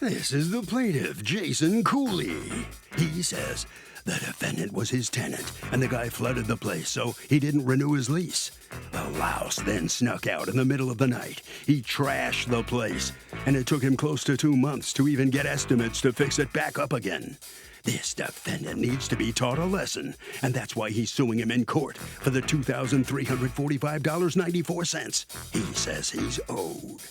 This is the plaintiff, Jason Cooley. He says the defendant was his tenant, and the guy flooded the place, so he didn't renew his lease. The louse then snuck out in the middle of the night. He trashed the place, and it took him close to 2 months to even get estimates to fix it back up again. This defendant needs to be taught a lesson, and that's why he's suing him in court for the $2,345.94 he says he's owed.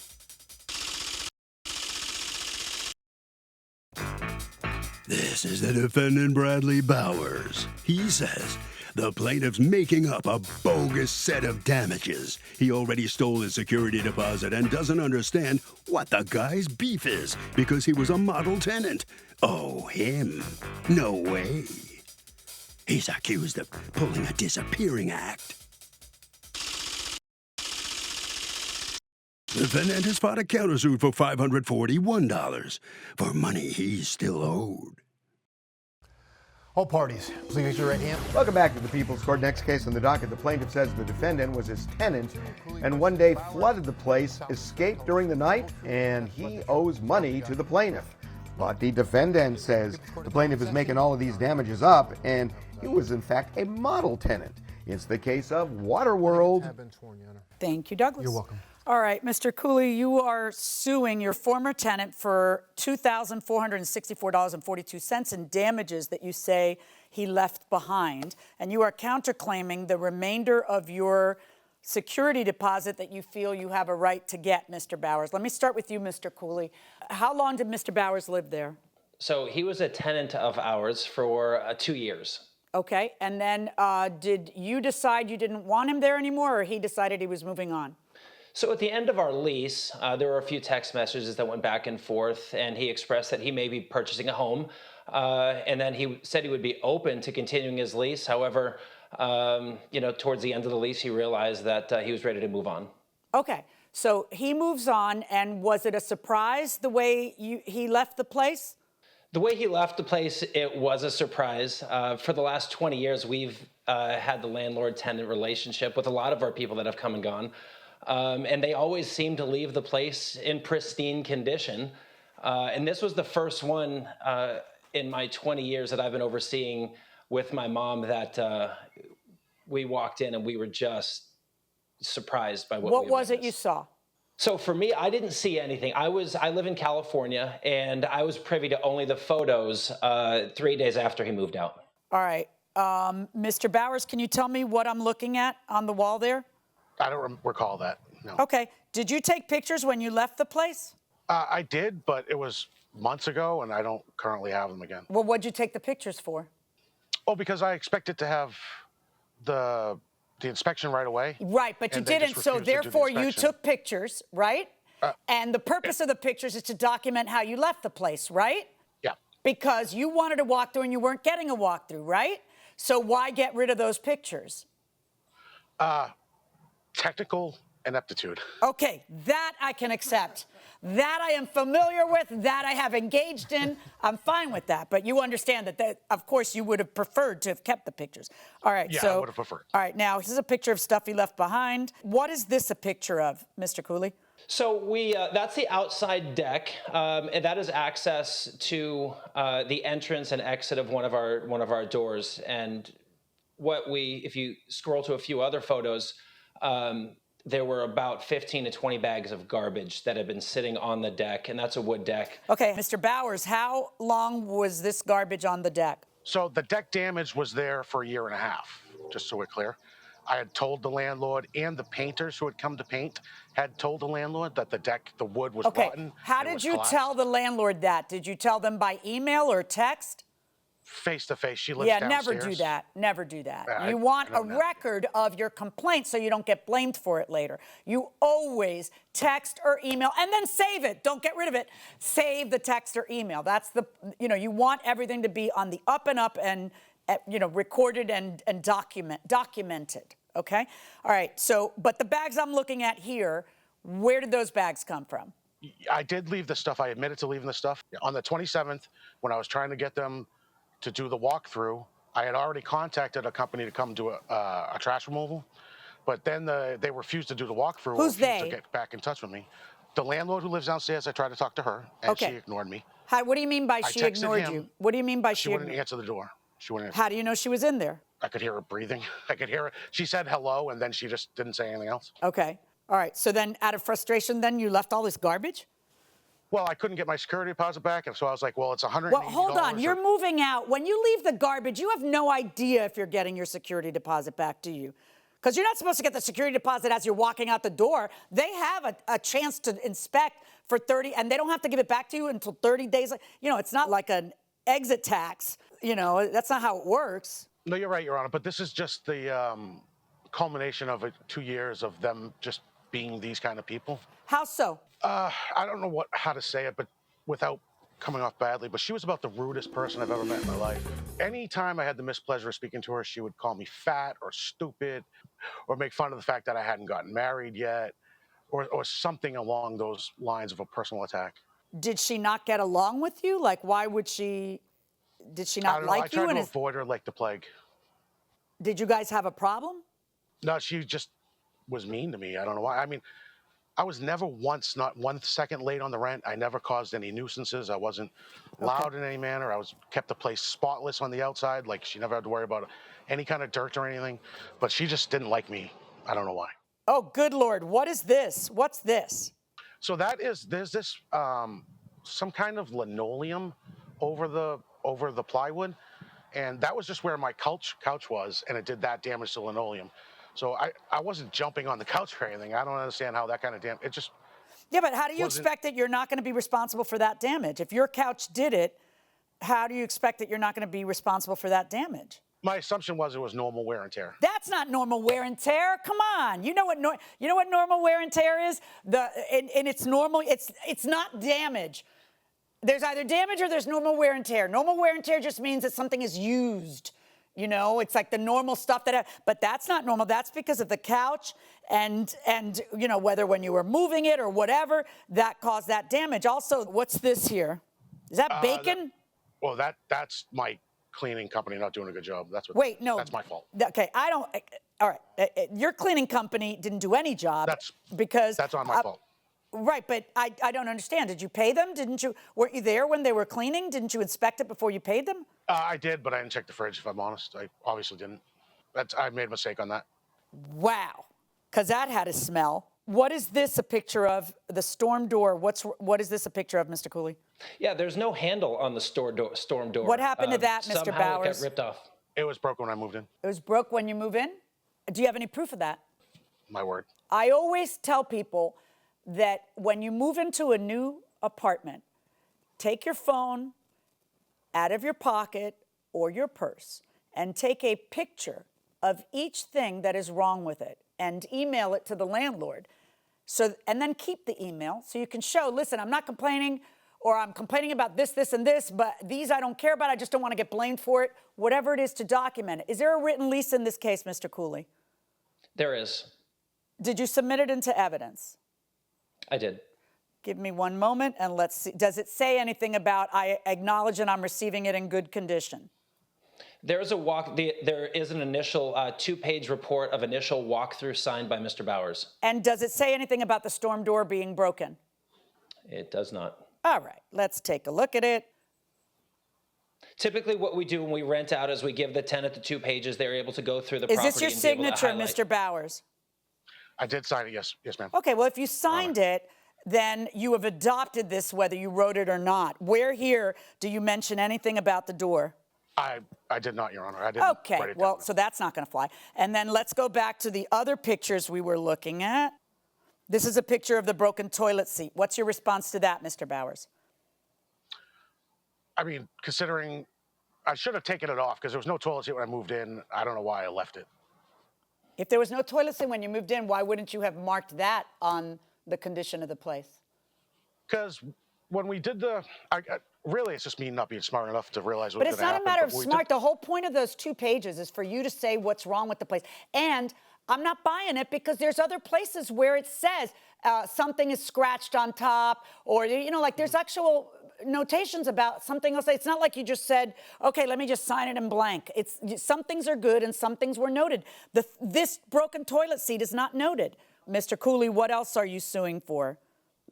This is the defendant, Bradley Bowers. He says the plaintiff's making up a bogus set of damages. He already stole his security deposit and doesn't understand what the guy's beef is because he was a model tenant. Oh, him? No way. He's accused of pulling a disappearing act. The defendant has filed a countersuit for $541 for money he's still owed. All parties, please raise your right hand. Welcome back to the People's Court. Next case on the docket. The plaintiff says the defendant was his tenant and one day flooded the place, escaped during the night, and he owes money to the plaintiff. But the defendant says the plaintiff is making all of these damages up, and he was in fact a model tenant. It's the case of Waterworld. Thank you, Douglas. You're welcome. All right, Mr. Cooley, you are suing your former tenant for $2,464.42 in damages that you say he left behind, and you are counterclaiming the remainder of your security deposit that you feel you have a right to get, Mr. Bowers. Let me start with you, Mr. Cooley. How long did Mr. Bowers live there? So he was a tenant of ours for 2 years. Okay, and then did you decide you didn't want him there anymore, or he decided he was moving on? So at the end of our lease, there were a few text messages that went back and forth, and he expressed that he may be purchasing a home, and then he said he would be open to continuing his lease. However, towards the end of the lease, he realized that he was ready to move on. Okay, so he moves on, and was it a surprise the way he left the place? The way he left the place, it was a surprise. For the last 20 years, we've had the landlord-tenant relationship with a lot of our people that have come and gone. And they always seem to leave the place in pristine condition. And this was the first one in my 20 years that I've been overseeing with my mom that we walked in and we were just surprised by what was it you saw? So for me, I didn't see anything. I live in California, and I was privy to only the photos 3 days after he moved out. All right. Mr. Bowers, can you tell me what I'm looking at on the wall there? I don't recall that, no. Okay. Did you take pictures when you left the place? I did, but it was months ago, and I don't currently have them again. Well, what'd you take the pictures for? Oh, because I expected to have the inspection right away. Right, but you didn't, so therefore you took pictures, right? And the purpose of the pictures is to document how you left the place, right? Yeah. Because you wanted a walkthrough and you weren't getting a walkthrough, right? So why get rid of those pictures? Technical ineptitude. Okay, that I can accept. That I am familiar with, that I have engaged in. I'm fine with that. But you understand that, of course, you would have preferred to have kept the pictures. All right, yeah, so. I would have preferred. All right, now, this is a picture of stuff he left behind. What is this a picture of, Mr. Cooley? So that's the outside deck, and that is access to the entrance and exit of one of our doors. And if you scroll to a few other photos, there were about 15 to 20 bags of garbage that had been sitting on the deck, and that's a wood deck. Okay, Mr. Bowers, how long was this garbage on the deck? So the deck damage was there for 1.5 years, just so we're clear. I had told the landlord, and the painters who had come to paint had told the landlord that the wood was rotten. How did you tell the landlord that? Did you tell them by email or text? Face to face. She lives downstairs. Never do that. Never do that. You want a record of your complaint so you don't get blamed for it later. You always text or email and then save it. Don't get rid of it. Save the text or email. That's you want everything to be on the up and up and, recorded and documented. Okay? All right. So, but the bags I'm looking at here, where did those bags come from? I did leave the stuff. I admitted to leaving the stuff. On the 27th, when I was trying to get them to do the walkthrough, I had already contacted a company to come do a trash removal, but then they refused to do the walkthrough. Who's they? To get back in touch with me. The landlord who lives downstairs, I tried to talk to her, and she ignored me. What do you mean by I she texted ignored him. you? What do you mean by She wouldn't answer the door. She wouldn't answer. How do you know she was in there? I could hear her breathing. I could hear her. She said hello, and then she just didn't say anything else. Okay. All right. So then out of frustration, then you left all this garbage? Well, I couldn't get my security deposit back, and so I was like, well, it's $180. Well, hold on. You're moving out. When you leave the garbage, you have no idea if you're getting your security deposit back, do you? Because you're not supposed to get the security deposit as you're walking out the door. They have a chance to inspect for 30, and they don't have to give it back to you until 30 days. You know, it's not like an exit tax. You know, that's not how it works. No, you're right, Your Honor, but this is just the culmination of 2 years of them just being these kind of people. How so? I don't know how to say it, but without coming off badly, but she was about the rudest person I've ever met in my life. Anytime I had the mispleasure of speaking to her, she would call me fat or stupid or make fun of the fact that I hadn't gotten married yet or something along those lines of a personal attack. Did she not get along with you? Like, why would she? Did she not like you? I tried to avoid her like the plague. Did you guys have a problem? No, she just was mean to me. I don't know why. I mean, I was never once, not 1 second late on the rent. I never caused any nuisances. I wasn't loud in any manner. I kept the place spotless on the outside. Like, she never had to worry about any kind of dirt or anything. But she just didn't like me. I don't know why. Oh, good Lord. What is this? What's this? So there's this some kind of linoleum over the plywood. And that was just where my couch was, and it did that damage to linoleum. So I wasn't jumping on the couch or anything. I don't understand how that kind of damage, it just... Yeah, but how do you expect that you're not going to be responsible for that damage? If your couch did it, how do you expect that you're not going to be responsible for that damage? My assumption was it was normal wear and tear. That's not normal wear and tear. Come on. You know what normal wear and tear is? And it's normal. It's not damage. There's either damage or there's normal wear and tear. Normal wear and tear just means that something is used. You know, it's like the normal stuff but that's not normal. That's because of the couch and you know, whether when you were moving it or that caused that damage. Also, what's this here? Is that bacon? That's my cleaning company not doing a good job. That's my fault. Okay, all right. Your cleaning company didn't do any job. That's on my fault. Right, but I don't understand. Did you pay them? Weren't you there when they were cleaning? Didn't you inspect it before you paid them? I did, but I didn't check the fridge, if I'm honest. I obviously didn't. I made a mistake on that. Wow, because that had a smell. What is this a picture of? The storm door. What is this a picture of, Mr. Cooley? Yeah, there's no handle on the storm door. What happened to that, Mr. Somehow Bowers? it got ripped off. It was broken when I moved in. It was broke when you move in? Do you have any proof of that? My word. I always tell people that when you move into a new apartment, take your phone out of your pocket or your purse and take a picture of each thing that is wrong with it and email it to the landlord. And then keep the email so you can show, listen, I'm not complaining, or I'm complaining about this, this, and this, but these I don't care about. I just don't want to get blamed for it. Whatever it is to document it. Is there a written lease in this case, Mr. Cooley? There is. Did you submit it into evidence? I did. Give me one moment and let's see. Does it say anything about I acknowledge and I'm receiving it in good condition? There is an initial 2-page report of initial walkthrough signed by Mr. Bowers. And does it say anything about the storm door being broken? It does not. All right, let's take a look at it. Typically what we do when we rent out is we give the tenant the 2 pages. They're able to go through the property. Is this your signature, Mr. Bowers? I did sign it, yes, ma'am. Okay, well, if you signed it, then you have adopted this whether you wrote it or not. Where here do you mention anything about the door? I did not, Your Honor. I didn't Okay, write it well, down. so that's not going to fly. And then let's go back to the other pictures we were looking at. This is a picture of the broken toilet seat. What's your response to that, Mr. Bowers? I mean, considering I should have taken it off because there was no toilet seat when I moved in. I don't know why I left it. If there was no toilet seat when you moved in, why wouldn't you have marked that on the condition of the place? Because when we did really, it's just me not being smart enough to realize what was But going to happen. it's not a matter of smart. The whole point of those 2 pages is for you to say what's wrong with the place. And I'm not buying it because there's other places where it says something is scratched on top or, you know, like there's actual notations about something else. It's not like you just said, okay, let me just sign it in blank. Some things are good and some things were noted. This broken toilet seat is not noted. Mr. Cooley, what else are you suing for?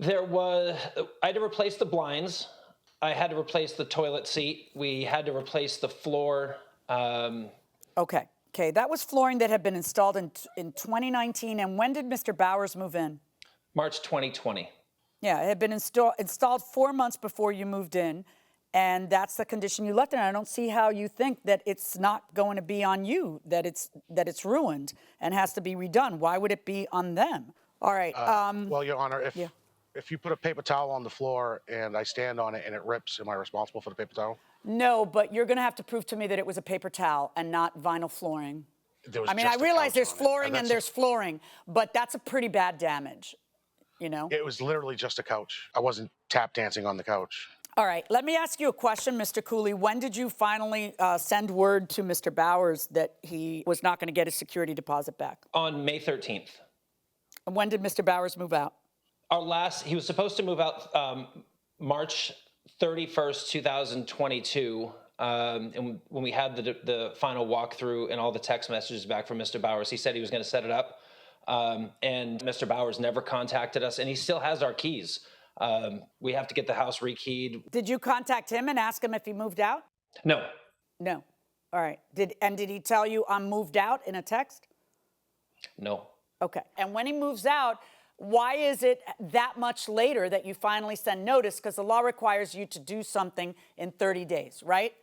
I had to replace the blinds. I had to replace the toilet seat. We had to replace the floor. Okay, that was flooring that had been installed in 2019. And when did Mr. Bowers move in? March 2020. Yeah, it had been installed 4 months before you moved in, and that's the condition you left in. I don't see how you think that it's not going to be on you, that it's ruined and has to be redone. Why would it be on them? All right. Well, Your Honor, if you put a paper towel on the floor and I stand on it and it rips, am I responsible for the paper towel? No, but you're going to have to prove to me that it was a paper towel and not vinyl flooring. I mean, I realize there's flooring and there's flooring, but that's a pretty bad damage, you know? It was literally just a couch. I wasn't tap dancing on the couch. All right, let me ask you a question, Mr. Cooley. When did you finally send word to Mr. Bowers that he was not going to get his security deposit back? On May 13th. And when did Mr. Bowers move out? He was supposed to move out March 31st, 2022. And when we had the final walkthrough and all the text messages back from Mr. Bowers, he said he was going to set it up. And Mr. Bowers never contacted us, and he still has our keys. We have to get the house rekeyed. Did you contact him and ask him if he moved out? No. No. All right. Did he tell you I'm moved out in a text? No. Okay. And when he moves out, why is it that much later that you finally send notice? Because the law requires you to do something in 30 days, right?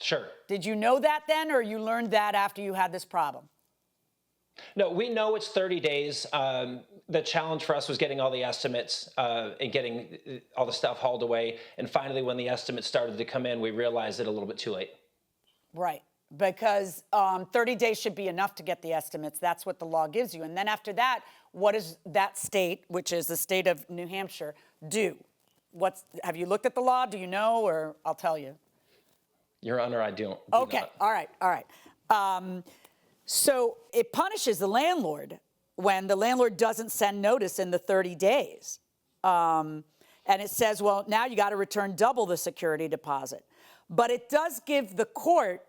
Sure. Did you know that then, or you learned that after you had this problem? No, we know it's 30 days. The challenge for us was getting all the estimates and getting all the stuff hauled away. And finally, when the estimates started to come in, we realized it a little bit too late. Right. Because 30 days should be enough to get the estimates. That's what the law gives you. And then after that, what does that state, which is the state of New Hampshire, do? Have you looked at the law? Do you know, or I'll tell you? Your Honor, I don't. Okay. All right. So it punishes the landlord when the landlord doesn't send notice in the 30 days. And it says, well, now you got to return double the security deposit. But it does give the court,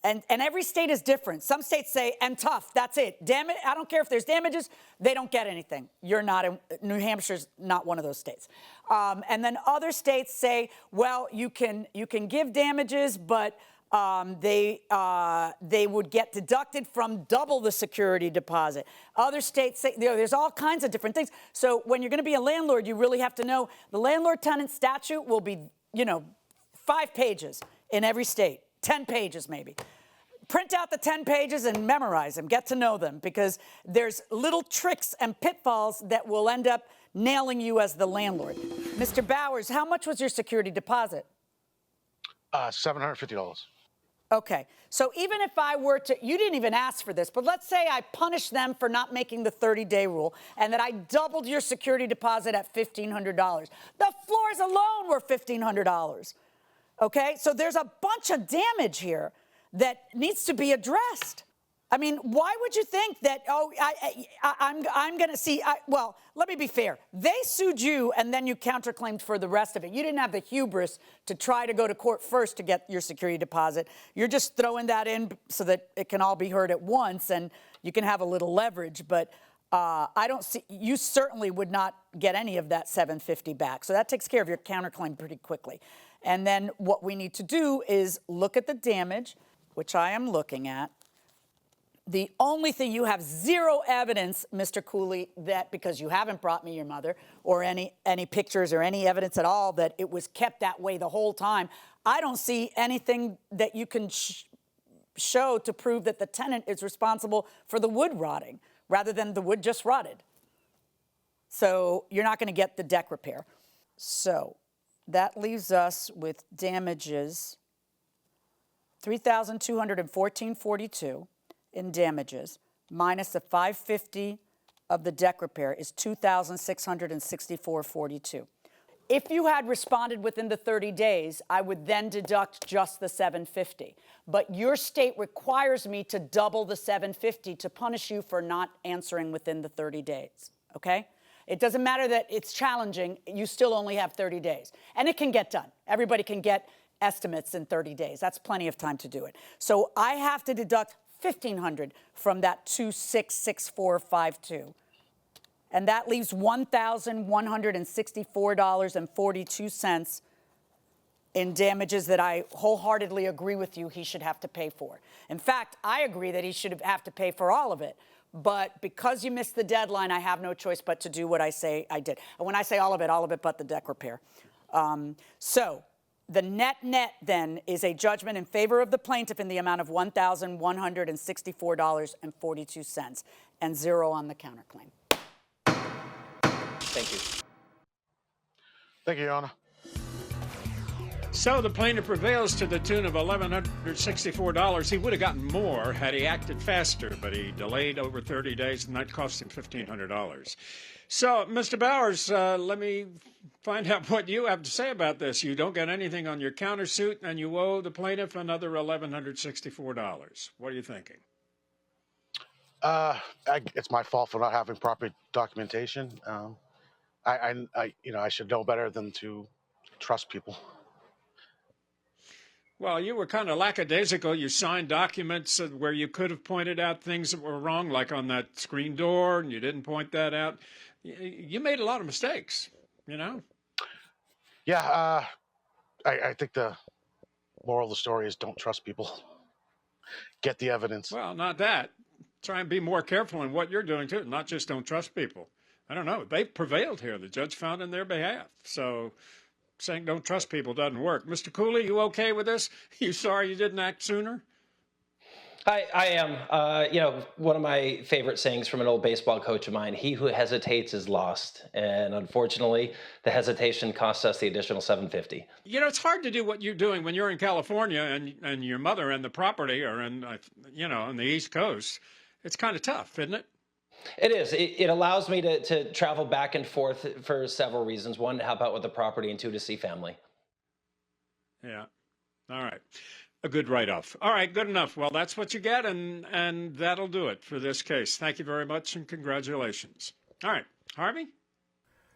and every state is different. Some states say, and tough, that's it. Damn it, I don't care if there's damages, they don't get anything. New Hampshire's not one of those states. And then other states say, well, you can give damages, but they would get deducted from double the security deposit. Other states say, there's all kinds of different things. So when you're going to be a landlord, you really have to know the landlord-tenant statute will be, 5 pages in every state, 10 pages maybe. Print out the 10 pages and memorize them, get to know them, because there's little tricks and pitfalls that will end up nailing you as the landlord. Mr. Bowers, how much was your security deposit? $750. Okay, so even if I were to, you didn't even ask for this, but let's say I punished them for not making the 30-day rule and that I doubled your security deposit at $1,500. The floors alone were $1,500. Okay, so there's a bunch of damage here that needs to be addressed. I mean, why would you think that, I'm going to see, well, let me be fair. They sued you and then you counterclaimed for the rest of it. You didn't have the hubris to try to go to court first to get your security deposit. You're just throwing that in so that it can all be heard at once and you can have a little leverage. But I don't see, you certainly would not get any of that $750 back. So that takes care of your counterclaim pretty quickly. And then what we need to do is look at the damage, which I am looking at. The only thing, you have zero evidence, Mr. Cooley, that because you haven't brought me your mother or any pictures or any evidence at all that it was kept that way the whole time. I don't see anything that you can show to prove that the tenant is responsible for the wood rotting rather than the wood just rotted. So you're not going to get the deck repair. So that leaves us with damages, $3,214.42 in damages, minus the $550 of the deck repair is $2,664.42. If you had responded within the 30 days, I would then deduct just the $750. But your state requires me to double the $750 to punish you for not answering within the 30 days, okay? It doesn't matter that it's challenging, you still only have 30 days. And it can get done. Everybody can get estimates in 30 days. That's plenty of time to do it. So I have to deduct $1,500 from that $2,664.52. And that leaves $1,164.42 in damages that I wholeheartedly agree with you he should have to pay for. In fact, I agree that he should have to pay for all of it. But because you missed the deadline, I have no choice but to do what I say I did. And when I say all of it but the deck repair. So the net then is a judgment in favor of the plaintiff in the amount of $1,164.42 and 0 on the counterclaim. Thank you. Thank you, Your Honor. So the plaintiff prevails to the tune of $1,164. He would have gotten more had he acted faster, but he delayed over 30 days, and that cost him $1,500. So, Mr. Bowers, let me find out what you have to say about this. You don't get anything on your countersuit, and you owe the plaintiff another $1,164. What are you thinking? It's my fault for not having proper documentation. I should know better than to trust people. Well, you were kind of lackadaisical. You signed documents where you could have pointed out things that were wrong, like on that screen door, and you didn't point that out. You made a lot of mistakes, you know? Yeah, I think the moral of the story is don't trust people. Get the evidence. Well, not that. Try and be more careful in what you're doing, too, not just don't trust people. I don't know. They prevailed here. The judge found in their behalf. So saying don't trust people doesn't work. Mr. Cooley, you okay with this? You sorry you didn't act sooner? I am. One of my favorite sayings from an old baseball coach of mine, he who hesitates is lost. And unfortunately, the hesitation cost us the additional $750. You know, it's hard to do what you're doing when you're in California and your mother and the property are on the East Coast. It's kind of tough, isn't it? It is. It allows me to travel back and forth for several reasons. One, to help out with the property, and two, to see family. Yeah. All right. A good write-off. All right, good enough. Well, that's what you get, and that'll do it for this case. Thank you very much, and congratulations. All right. Harvey?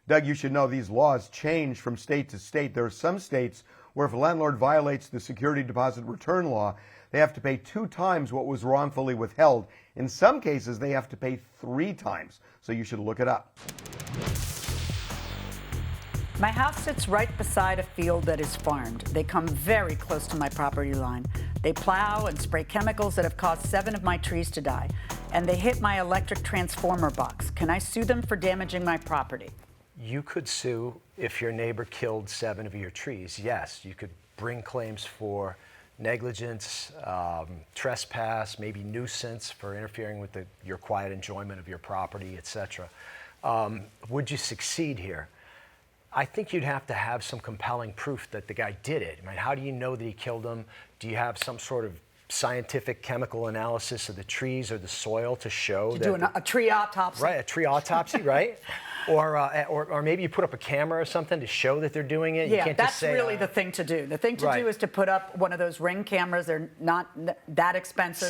Doug, you should know these laws change from state to state. There are some states where if a landlord violates the security deposit return law, they have to pay 2 times what was wrongfully withheld. In some cases, they have to pay 3 times. So you should look it up. My house sits right beside a field that is farmed. They come very close to my property line. They plow and spray chemicals that have caused 7 of my trees to die. And they hit my electric transformer box. Can I sue them for damaging my property? You could sue if your neighbor killed 7 of your trees. Yes, you could bring claims for negligence, trespass, maybe nuisance for interfering with your quiet enjoyment of your property, etc. Would you succeed here? I think you'd have to have some compelling proof that the guy did it. I mean, how do you know that he killed them? Do you have some sort of scientific chemical analysis of the trees or the soil to show that? Do a tree autopsy. Right, a tree autopsy, right? Or maybe you put up a camera or something to show that they're doing it. Yeah, you can't that's just say, really the thing to do. The thing to do is to put up one of those Ring cameras. They're not that expensive.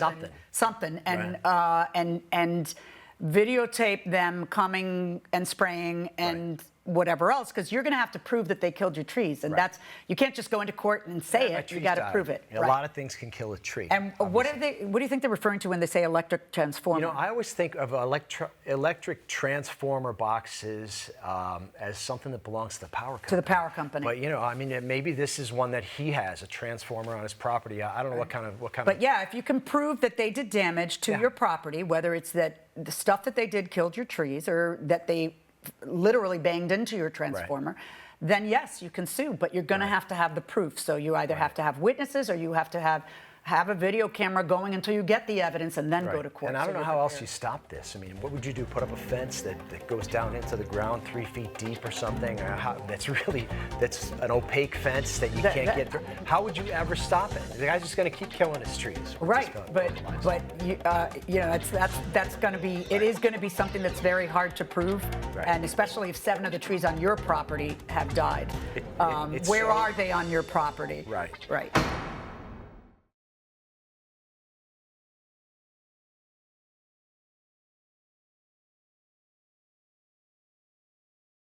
Something, and videotape them coming and spraying and whatever else, because you're going to have to prove that they killed your trees, and that's, you can't just go into court and say it. You got to prove it. A lot of things can kill a tree. And what do you think they're referring to when they say electric transformer? You know, I always think of electric transformer boxes as something that belongs to the power company. To the power company. But I mean, maybe this is one that he has, a transformer on his property. I don't know what kind of. But yeah, if you can prove that they did damage to your property, whether it's that the stuff that they did killed your trees, or that they literally banged into your transformer, then yes, you can sue, but you're going to have to have the proof. So you either have to have witnesses, or you have to have a video camera going until you get the evidence, and then go to court. And I don't know how else you stop this. I mean, what would you do? Put up a fence that goes down into the ground 3 feet deep or something? That's an opaque fence that you can't get through. How would you ever stop it? The guy's just going to keep killing his trees. Right, but that's going to be, it is going to be something that's very hard to prove, and especially if 7 of the trees on your property have died. Where are they on your property? Right. Right.